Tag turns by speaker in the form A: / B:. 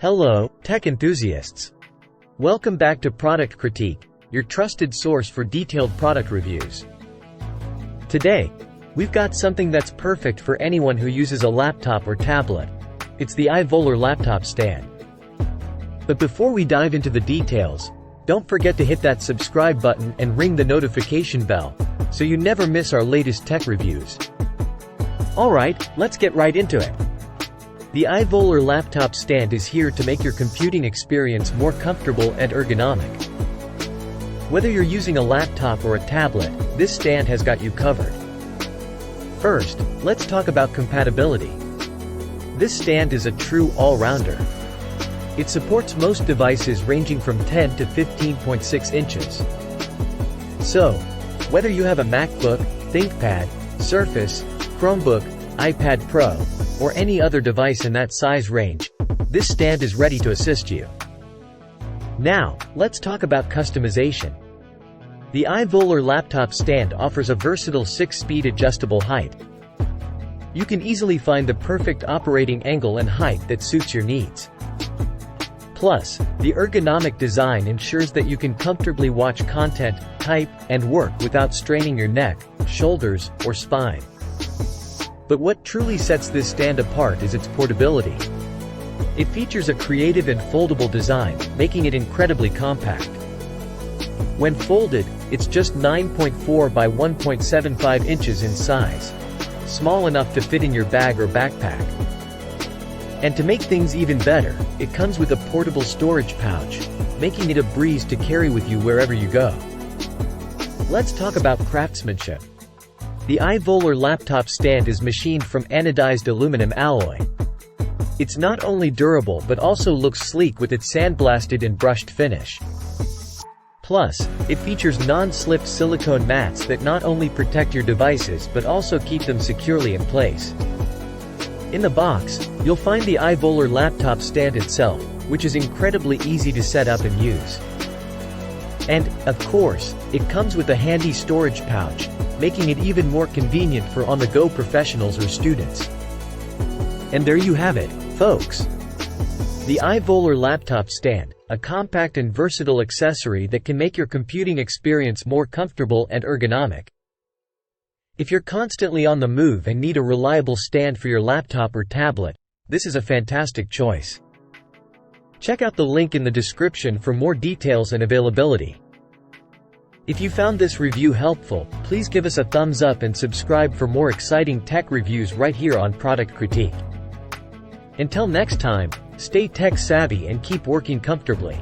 A: Hello, tech enthusiasts. Welcome back to Product Critique, your trusted source for detailed product reviews. Today, we've got something that's perfect for anyone who uses a laptop or tablet. It's the iVoler laptop stand. But before we dive into the details, don't forget to hit that subscribe button and ring the notification bell, so you never miss our latest tech reviews. Alright, let's get right into it. The iVoler laptop stand is here to make your computing experience more comfortable and ergonomic. Whether you're using a laptop or a tablet, this stand has got you covered. First, let's talk about compatibility. This stand is a true all-rounder. It supports most devices ranging from 10 to 15.6 inches. So, whether you have a MacBook, ThinkPad, Surface, Chromebook, iPad Pro, or any other device in that size range, this stand is ready to assist you. Now, let's talk about customization. The iVoler laptop stand offers a versatile 6-speed adjustable height. You can easily find the perfect operating angle and height that suits your needs. Plus, the ergonomic design ensures that you can comfortably watch content, type, and work without straining your neck, shoulders, or spine. But what truly sets this stand apart is its portability. It features a creative and foldable design, making it incredibly compact. When folded, it's just 9.4 by 1.75 inches in size, small enough to fit in your bag or backpack. And to make things even better, it comes with a portable storage pouch, making it a breeze to carry with you wherever you go. Let's talk about craftsmanship. The iVoler laptop stand is machined from anodized aluminum alloy. It's not only durable but also looks sleek with its sandblasted and brushed finish. Plus, it features non-slip silicone mats that not only protect your devices but also keep them securely in place. In the box, you'll find the iVoler laptop stand itself, which is incredibly easy to set up and use. And, of course, it comes with a handy storage pouch, making it even more convenient for on-the-go professionals or students. And there you have it, folks. The iVoler laptop stand, a compact and versatile accessory that can make your computing experience more comfortable and ergonomic. If you're constantly on the move and need a reliable stand for your laptop or tablet, this is a fantastic choice. Check out the link in the description for more details and availability. If you found this review helpful, please give us a thumbs up and subscribe for more exciting tech reviews right here on Product Critique. Until next time, stay tech savvy and keep working comfortably.